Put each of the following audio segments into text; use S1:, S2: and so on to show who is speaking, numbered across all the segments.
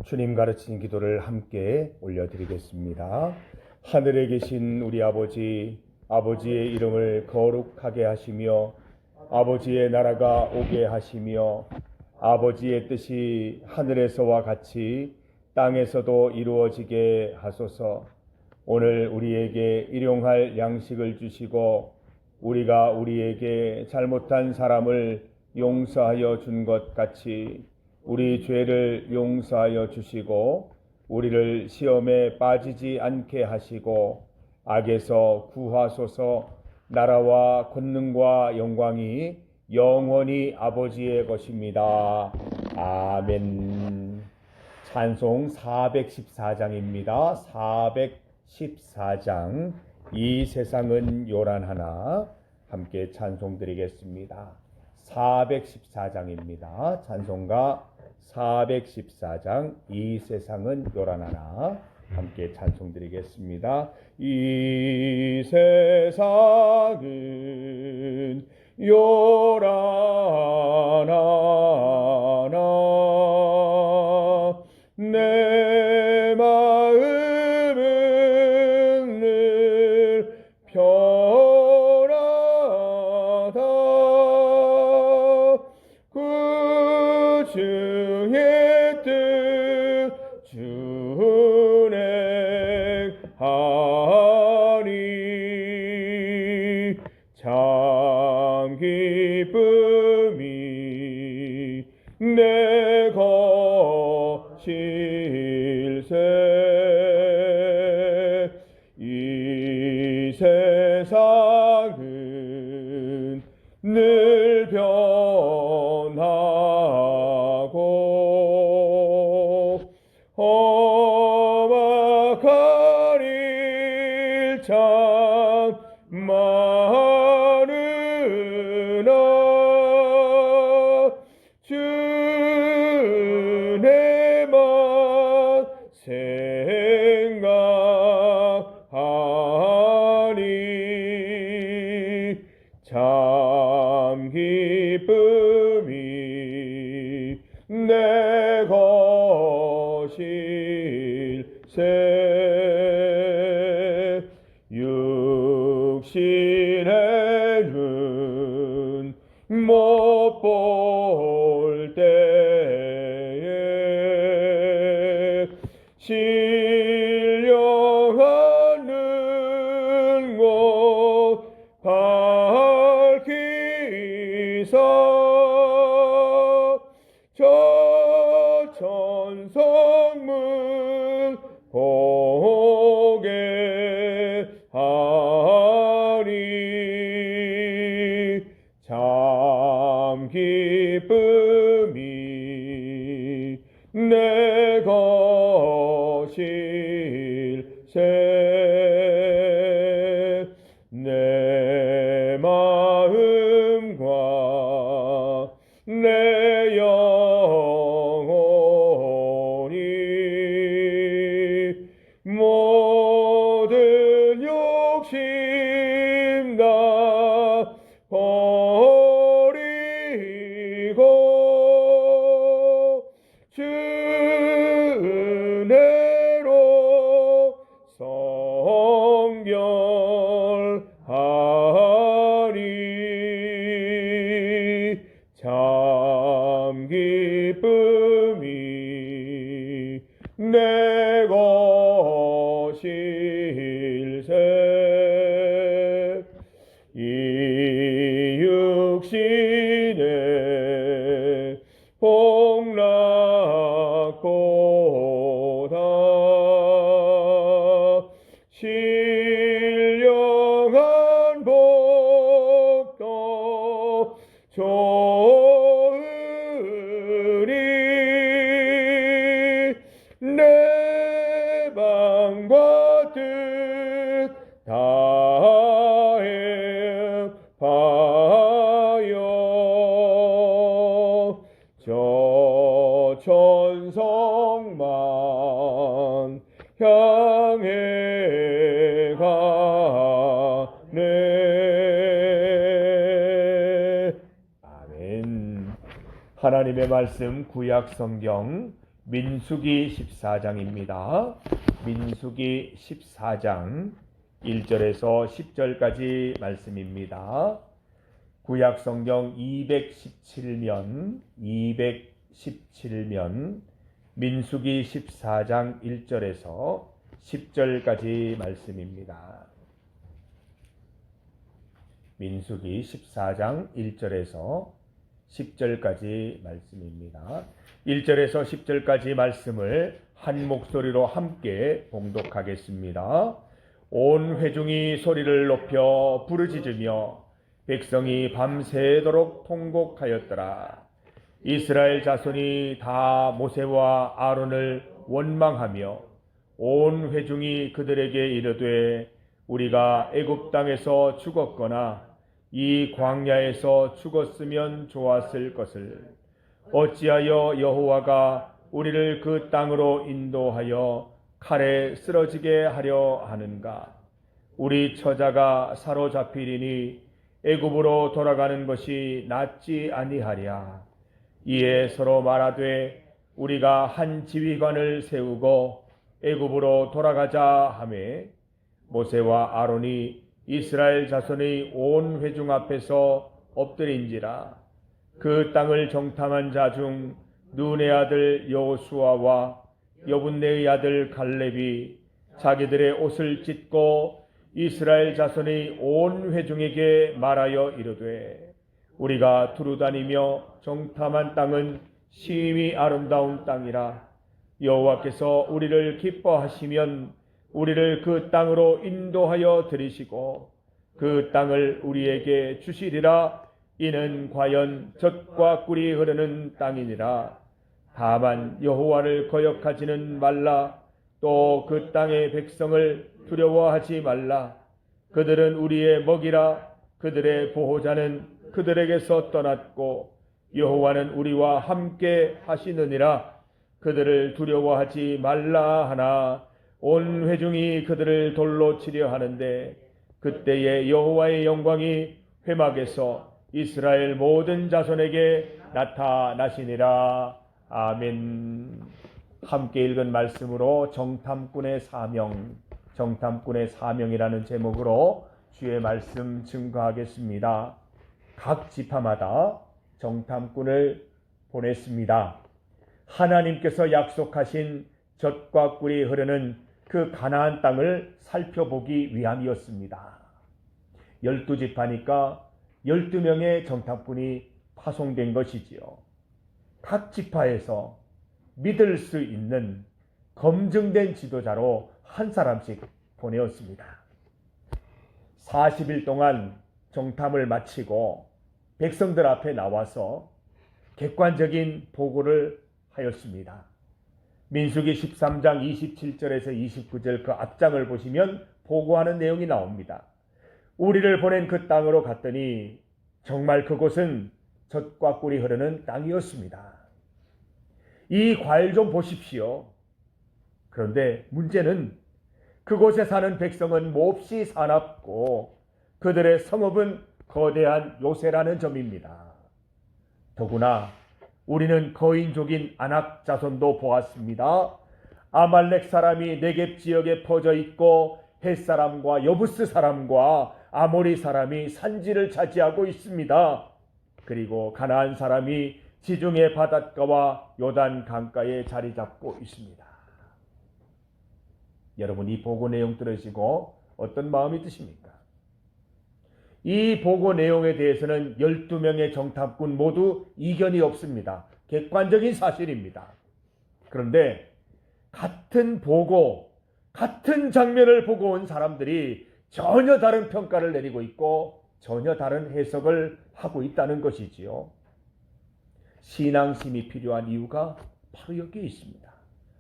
S1: 주님 가르친 기도를 함께 올려드리겠습니다. 하늘에 계신 우리 아버지, 아버지의 이름을 거룩하게 하시며 아버지의 나라가 오게 하시며 아버지의 뜻이 하늘에서와 같이 땅에서도 이루어지게 하소서. 오늘 우리에게 일용할 양식을 주시고 우리가 우리에게 잘못한 사람을 용서하여 준 것 같이 우리 죄를 용서하여 주시고 우리를 시험에 빠지지 않게 하시고 악에서 구하소서. 나라와 권능과 영광이 영원히 아버지의 것입니다. 아멘. 찬송 414장입니다. 414장 이 세상은 요란하나 함께 찬송드리겠습니다. 414장입니다. 찬송가 414장 이 세상은 요란하나 함께 찬송드리겠습니다. 이 세상은 요란하나 내 마음은 늘 편하다. 구주의 뜻 준행하니 참 기쁨이 내 것일세. 이 세상은 늘 변하고 험악한 일 참 많으나 주님만 생각하니 참 기쁨이 내 것일세. 육신의 눈 못 볼 때에 신령한 눈곧 밝히사 저 천성문 보게 하니 참 기쁨이 내 것일세. 내 마음과 내 영혼이 모든 욕심 다 버리고 주 은혜로 성결하니 참 기쁨이 내 것일세. 이 육신의 복락보다 신령한 복도 좋으니 내 마음과 뜻 다행하여 저 천성만 향해 가네. 아멘. 하나님의 말씀 구약 성경 민수기 14장입니다. 민수기 14장 1절에서 10절까지 말씀입니다. 구약 성경 217면 민수기 14장 1절에서 10절까지 말씀입니다. 민수기 14장 1절에서 10절까지 말씀입니다. 1절에서 10절까지 말씀을 한 목소리로 함께 봉독하겠습니다. 온 회중이 소리를 높여 부르짖으며 백성이 밤새도록 통곡하였더라. 이스라엘 자손이 다 모세와 아론을 원망하며 온 회중이 그들에게 이르되 우리가 애굽 땅에서 죽었거나 이 광야에서 죽었으면 좋았을 것을 어찌하여 여호와가 우리를 그 땅으로 인도하여 칼에 쓰러지게 하려 하는가? 우리 처자가 사로잡히리니 애굽으로 돌아가는 것이 낫지 아니하랴. 이에 서로 말하되 우리가 한 지휘관을 세우고 애굽으로 돌아가자 하매 모세와 아론이 이스라엘 자손의 온 회중 앞에서 엎드린지라. 그 땅을 정탐한 자 중 눈의 아들 여호수아와 여분네의 아들 갈렙이 자기들의 옷을 찢고 이스라엘 자손의 온 회중에게 말하여 이르되 우리가 두루다니며 정탐한 땅은 심히 아름다운 땅이라. 여호와께서 우리를 기뻐하시면 우리를 그 땅으로 인도하여 들이시고 그 땅을 우리에게 주시리라. 이는 과연 젖과 꿀이 흐르는 땅이니라. 다만 여호와를 거역하지는 말라. 또 그 땅의 백성을 두려워하지 말라. 그들은 우리의 먹이라. 그들의 보호자는 그들에게서 떠났고 여호와는 우리와 함께 하시느니라. 그들을 두려워하지 말라 하나 온 회중이 그들을 돌로 치려 하는데 그때에 여호와의 영광이 회막에서 이스라엘 모든 자손에게 나타나시니라. 아멘. 함께 읽은 말씀으로 정탐꾼의 사명이라는 제목으로 주의 말씀 증거하겠습니다. 각 지파마다 정탐꾼을 보냈습니다. 하나님께서 약속하신 젖과 꿀이 흐르는 그 가나안 땅을 살펴보기 위함이었습니다. 12지파니까 12명의 정탐꾼이 파송된 것이지요. 각 지파에서 믿을 수 있는 검증된 지도자로 한 사람씩 보내었습니다. 40일 동안 정탐을 마치고 백성들 앞에 나와서 객관적인 보고를 하였습니다. 민수기 13장 27절에서 29절 그 앞장을 보시면 보고하는 내용이 나옵니다. 우리를 보낸 그 땅으로 갔더니 정말 그곳은 젖과 꿀이 흐르는 땅이었습니다. 이 과일 좀 보십시오. 그런데 문제는 그곳에 사는 백성은 몹시 사납고 그들의 성읍은 거대한 요새라는 점입니다. 더구나 우리는 거인족인 아낙 자손도 보았습니다. 아말렉 사람이 네겝 지역에 퍼져 있고 헷 사람과 여부스 사람과 아모리 사람이 산지를 차지하고 있습니다. 그리고 가나안 사람이 지중해 바닷가와 요단 강가에 자리 잡고 있습니다. 여러분 이 보고 내용 들으시고 어떤 마음이 드십니까? 이 보고 내용에 대해서는 12명의 정탐꾼 모두 이견이 없습니다. 객관적인 사실입니다. 그런데 같은 보고, 같은 장면을 보고 온 사람들이 전혀 다른 평가를 내리고 있고 전혀 다른 해석을 하고 있다는 것이지요. 신앙심이 필요한 이유가 바로 여기에 있습니다.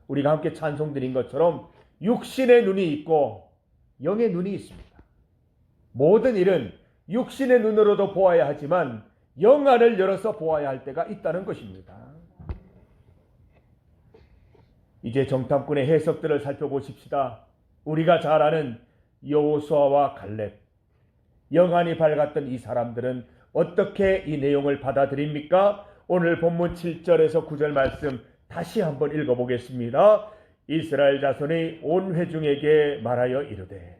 S1: 우리가 함께 찬송 드린 것처럼 육신의 눈이 있고 영의 눈이 있습니다. 모든 일은 육신의 눈으로도 보아야 하지만 영 안을 열어서 보아야 할 때가 있다는 것입니다. 이제 정탐꾼의 해석들을 살펴보십시다. 우리가 잘 아는 여호수아와 갈렙, 영안이 밝았던 이 사람들은 어떻게 이 내용을 받아들입니까? 오늘 본문 7절에서 9절 말씀 다시 한번 읽어보겠습니다. 이스라엘 자손이 온 회중에게 말하여 이르되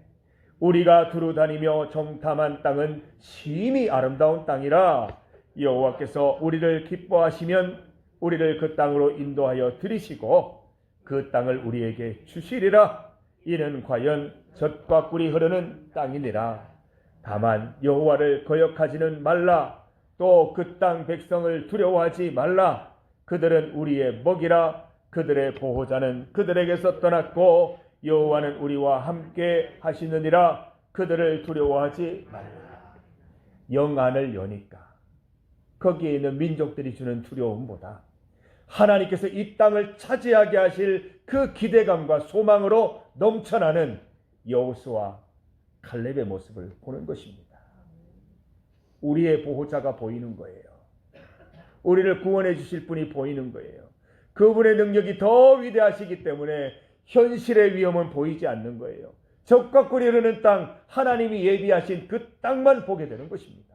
S1: 우리가 두루 다니며 정탐한 땅은 심히 아름다운 땅이라 여호와께서 우리를 기뻐하시면 우리를 그 땅으로 인도하여 들이시고 그 땅을 우리에게 주시리라. 이는 과연 젖과 꿀이 흐르는 땅이니라. 다만 여호와를 거역하지는 말라. 또 그 땅 백성을 두려워하지 말라. 그들은 우리의 먹이라. 그들의 보호자는 그들에게서 떠났고 여호와는 우리와 함께 하시느니라. 그들을 두려워하지 말라. 영안을 여니까 거기에 있는 민족들이 주는 두려움보다 하나님께서 이 땅을 차지하게 하실 그 기대감과 소망으로 넘쳐나는 여호수아 칼렙의 모습을 보는 것입니다. 우리의 보호자가 보이는 거예요. 우리를 구원해 주실 분이 보이는 거예요. 그분의 능력이 더 위대하시기 때문에 현실의 위험은 보이지 않는 거예요. 적과 꿀이 흐르는 땅, 하나님이 예비하신 그 땅만 보게 되는 것입니다.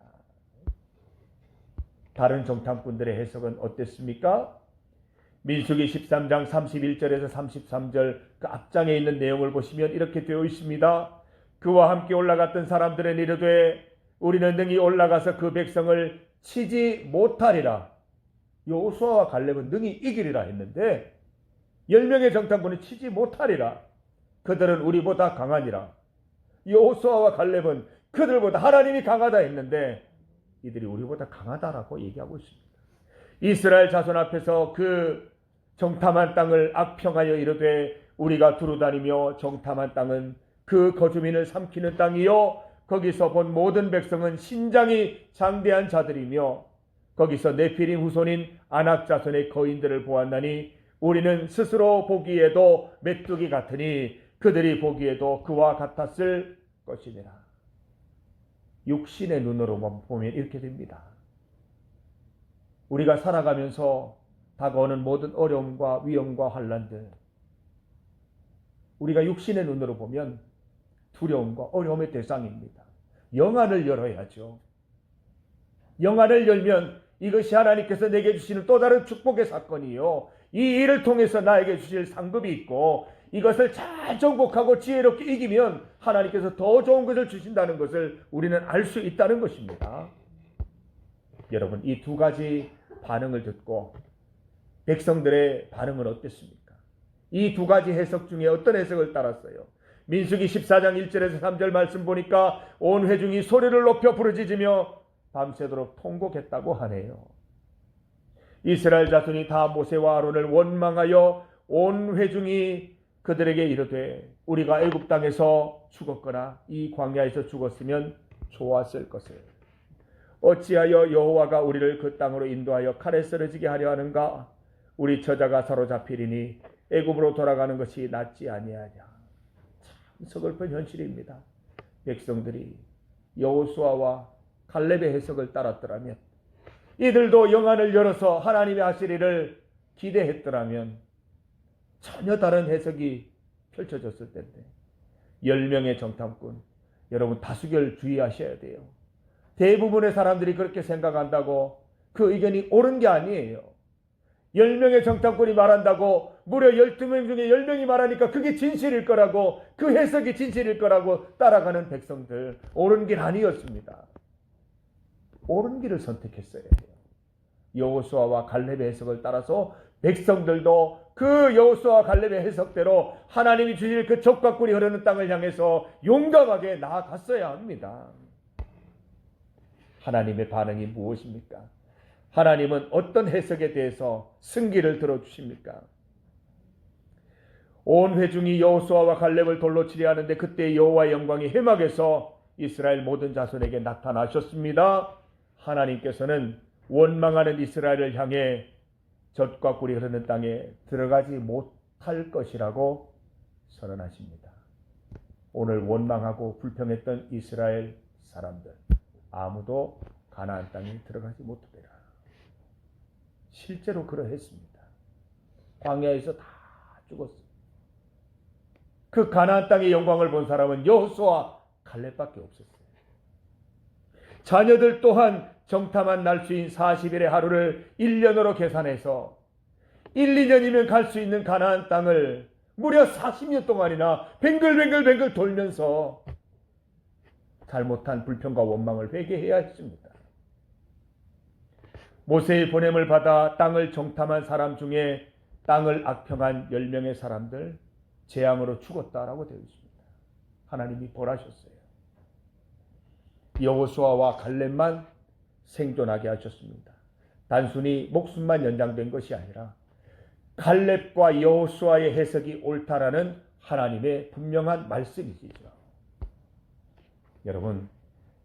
S1: 다른 정탐꾼들의 해석은 어땠습니까? 민수기 13장 31절에서 33절 그 앞장에 있는 내용을 보시면 이렇게 되어 있습니다. 그와 함께 올라갔던 사람들은 이르되 우리는 능히 올라가서 그 백성을 치지 못하리라. 여호수아와 갈렙은 능히 이기리라 했는데 10명의 정탐꾼은 치지 못하리라. 그들은 우리보다 강하니라. 여호수아와 갈렙은 그들보다 하나님이 강하다 했는데 이들이 우리보다 강하다라고 얘기하고 있습니다. 이스라엘 자손 앞에서 그 정탐한 땅을 악평하여 이르되 우리가 두루다니며 정탐한 땅은 그 거주민을 삼키는 땅이요 거기서 본 모든 백성은 신장이 장대한 자들이며 거기서 네피림 후손인 아낙 자손의 거인들을 보았나니 우리는 스스로 보기에도 메뚜기 같으니 그들이 보기에도 그와 같았을 것이니라. 육신의 눈으로 보면 이렇게 됩니다. 우리가 살아가면서 다가오는 모든 어려움과 위험과 환난들, 우리가 육신의 눈으로 보면 두려움과 어려움의 대상입니다. 영안을 열어야죠. 영안을 열면 이것이 하나님께서 내게 주시는 또 다른 축복의 사건이요, 이 일을 통해서 나에게 주실 상급이 있고 이것을 잘 정복하고 지혜롭게 이기면 하나님께서 더 좋은 것을 주신다는 것을 우리는 알 수 있다는 것입니다. 여러분, 이 두 가지 반응을 듣고 백성들의 반응은 어땠습니까? 이 두 가지 해석 중에 어떤 해석을 따랐어요? 민수기 14장 1절에서 3절 말씀 보니까 온 회중이 소리를 높여 부르짖으며 밤새도록 통곡했다고 하네요. 이스라엘 자손이 다 모세와 아론을 원망하여 온 회중이 그들에게 이르되 우리가 애굽 땅에서 죽었거나 이 광야에서 죽었으면 좋았을 것을 어찌하여 여호와가 우리를 그 땅으로 인도하여 칼에 쓰러지게 하려 하는가? 우리 처자가 사로잡히리니 애굽으로 돌아가는 것이 낫지 아니하냐. 참 서글픈 현실입니다. 백성들이 여호수아와 갈렙의 해석을 따랐더라면, 이들도 영안을 열어서 하나님의 하실 일을 기대했더라면 전혀 다른 해석이 펼쳐졌을 텐데, 10명의 정탐꾼, 여러분 다수결 주의하셔야 돼요. 대부분의 사람들이 그렇게 생각한다고 그 의견이 옳은 게 아니에요. 10명의 정탐꾼이 말한다고 무려 12명 중에 10명이 말하니까 그게 진실일 거라고, 그 해석이 진실일 거라고 따라가는 백성들, 옳은 길 아니었습니다. 옳은 길을 선택했어야 해요. 여호수아와 갈렙의 해석을 따라서 백성들도 그 여호수아와 갈렙의 해석대로 하나님이 주실 그 젖과 꿀이 흐르는 땅을 향해서 용감하게 나아갔어야 합니다. 하나님의 반응이 무엇입니까? 하나님은 어떤 해석에 대해서 승기를 들어주십니까? 온 회중이 여호수아와 갈렙을 돌로 치려 하는데 그때 여호와의 영광이 회막에서 이스라엘 모든 자손에게 나타나셨습니다. 하나님께서는 원망하는 이스라엘을 향해 젖과 꿀이 흐르는 땅에 들어가지 못할 것이라고 선언하십니다. 오늘 원망하고 불평했던 이스라엘 사람들, 아무도 가나안 땅에 들어가지 못하리라. 실제로 그러했습니다. 광야에서 다 죽었어요. 그 가나안 땅의 영광을 본 사람은 여호수아, 갈렙밖에 없었어요. 자녀들 또한 정탐한 날수인 40일의 하루를 1년으로 계산해서 1, 2년이면 갈 수 있는 가나안 땅을 무려 40년 동안이나 뱅글뱅글 돌면서 잘못한 불평과 원망을 회개해야 했습니다. 모세의 보냄을 받아 땅을 정탐한 사람 중에 땅을 악평한 10명의 사람들 재앙으로 죽었다라고 되어 있습니다. 하나님이 벌하셨어요. 여호수아와 갈렙만 생존하게 하셨습니다. 단순히 목숨만 연장된 것이 아니라 갈렙과 여호수아의 해석이 옳다라는 하나님의 분명한 말씀이시죠. 여러분,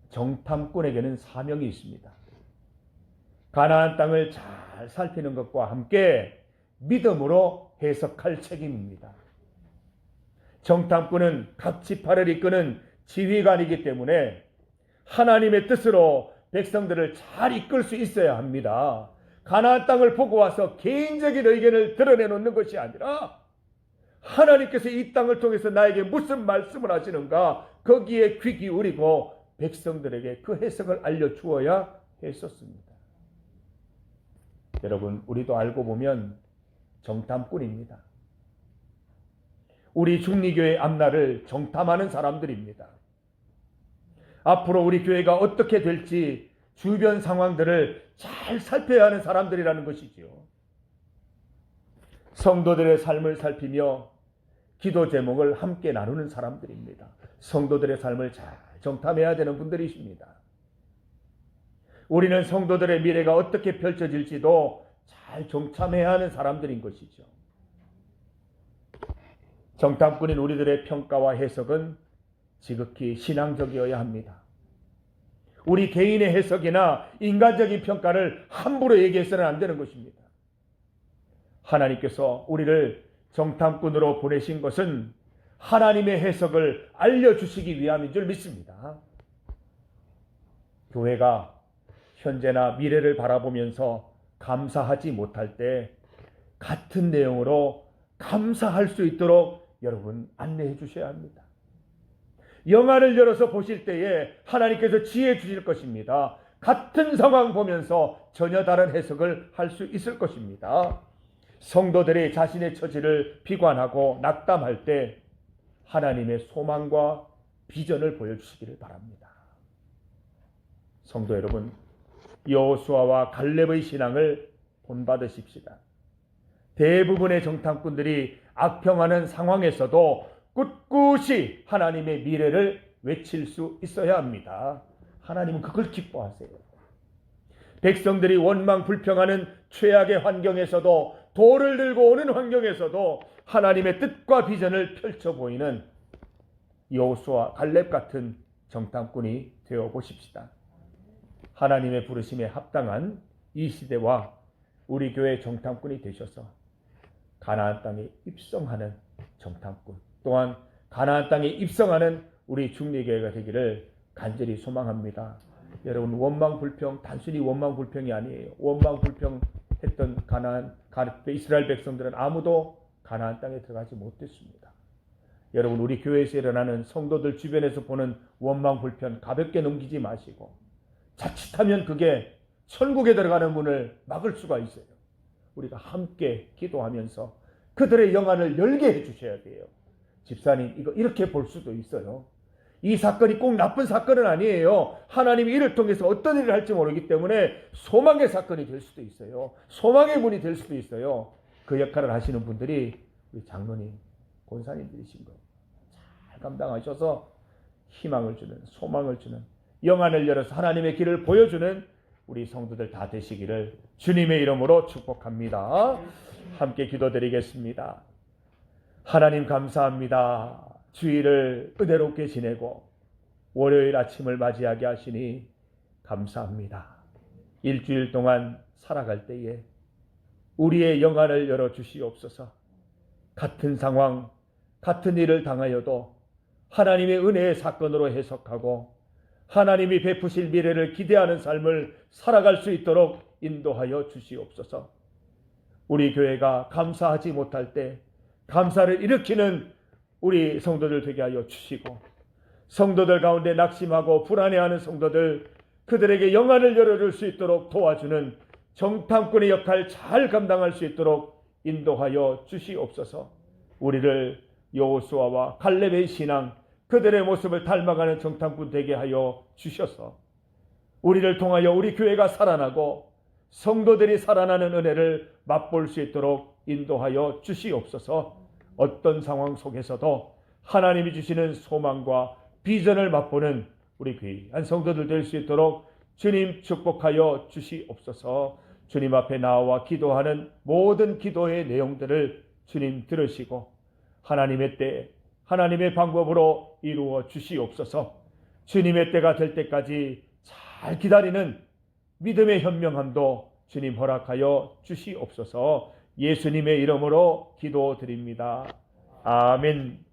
S1: 정탐꾼에게는 사명이 있습니다. 가나안 땅을 잘 살피는 것과 함께 믿음으로 해석할 책임입니다. 정탐꾼은 각 지파를 이끄는 지휘관이기 때문에 하나님의 뜻으로 백성들을 잘 이끌 수 있어야 합니다. 가나안 땅을 보고 와서 개인적인 의견을 드러내놓는 것이 아니라 하나님께서 이 땅을 통해서 나에게 무슨 말씀을 하시는가 거기에 귀 기울이고 백성들에게 그 해석을 알려주어야 했었습니다. 여러분, 우리도 알고 보면 정탐꾼입니다. 우리 중리교회 앞날을 정탐하는 사람들입니다. 앞으로 우리 교회가 어떻게 될지 주변 상황들을 잘 살펴야 하는 사람들이라는 것이지요. 성도들의 삶을 살피며 기도 제목을 함께 나누는 사람들입니다. 성도들의 삶을 잘 정탐해야 되는 분들이십니다. 우리는 성도들의 미래가 어떻게 펼쳐질지도 잘 정탐해야 하는 사람들인 것이죠. 정탐꾼인 우리들의 평가와 해석은 지극히 신앙적이어야 합니다. 우리 개인의 해석이나 인간적인 평가를 함부로 얘기해서는 안 되는 것입니다. 하나님께서 우리를 정탐꾼으로 보내신 것은 하나님의 해석을 알려주시기 위함인 줄 믿습니다. 교회가 현재나 미래를 바라보면서 감사하지 못할 때 같은 내용으로 감사할 수 있도록 여러분 안내해 주셔야 합니다. 영화를 열어서 보실 때에 하나님께서 지혜 주실 것입니다. 같은 상황 보면서 전혀 다른 해석을 할 수 있을 것입니다. 성도들이 자신의 처지를 비관하고 낙담할 때 하나님의 소망과 비전을 보여주시기를 바랍니다. 성도 여러분, 여호수아와 갈렙의 신앙을 본받으십시다. 대부분의 정탐꾼들이 악평하는 상황에서도 꿋꿋이 하나님의 미래를 외칠 수 있어야 합니다. 하나님은 그걸 기뻐하세요. 백성들이 원망 불평하는 최악의 환경에서도 돌을 들고 오는 환경에서도 하나님의 뜻과 비전을 펼쳐 보이는 여호수아 갈렙 같은 정탐꾼이 되어 보십시다. 하나님의 부르심에 합당한 이 시대와 우리 교회 정탐꾼이 되셔서 가나안 땅에 입성하는 정탐꾼, 또한 가나안 땅에 입성하는 우리 중리교회가 되기를 간절히 소망합니다. 여러분, 원망 불평 단순히 원망 불평이 아니에요. 원망 불평했던 가나안 이스라엘 백성들은 아무도 가나안 땅에 들어가지 못했습니다. 여러분, 우리 교회에서 일어나는 성도들 주변에서 보는 원망 불평 가볍게 넘기지 마시고 자칫하면 그게 천국에 들어가는 문을 막을 수가 있어요. 우리가 함께 기도하면서 그들의 영안을 열게 해주셔야 돼요. 집사님, 이거 이렇게 볼 수도 있어요. 이 사건이 꼭 나쁜 사건은 아니에요. 하나님이 이를 통해서 어떤 일을 할지 모르기 때문에 소망의 사건이 될 수도 있어요. 소망의 문이 될 수도 있어요. 그 역할을 하시는 분들이 우리 장로님, 권사님들이신 거예요. 잘 감당하셔서 희망을 주는, 소망을 주는, 영안을 열어서 하나님의 길을 보여주는 우리 성도들 다 되시기를 주님의 이름으로 축복합니다. 함께 기도드리겠습니다. 하나님 감사합니다. 주일을 은혜롭게 지내고 월요일 아침을 맞이하게 하시니 감사합니다. 일주일 동안 살아갈 때에 우리의 영안을 열어주시옵소서. 같은 상황, 같은 일을 당하여도 하나님의 은혜의 사건으로 해석하고 하나님이 베푸실 미래를 기대하는 삶을 살아갈 수 있도록 인도하여 주시옵소서. 우리 교회가 감사하지 못할 때 감사를 일으키는 우리 성도들 되게 하여 주시고, 성도들 가운데 낙심하고 불안해하는 성도들, 그들에게 영안을 열어줄 수 있도록 도와주는 정탐꾼의 역할 잘 감당할 수 있도록 인도하여 주시옵소서. 우리를 여호수아와 갈렙의 신앙, 그들의 모습을 닮아가는 정탐꾼 되게 하여 주셔서 우리를 통하여 우리 교회가 살아나고 성도들이 살아나는 은혜를 맛볼 수 있도록 인도하여 주시옵소서. 어떤 상황 속에서도 하나님이 주시는 소망과 비전을 맛보는 우리 귀한 성도들 될 수 있도록 주님 축복하여 주시옵소서. 주님 앞에 나와 기도하는 모든 기도의 내용들을 주님 들으시고 하나님의 때, 하나님의 방법으로 이루어 주시옵소서. 주님의 때가 될 때까지 잘 기다리는 믿음의 현명함도 주님 허락하여 주시옵소서. 예수님의 이름으로 기도드립니다. 아멘.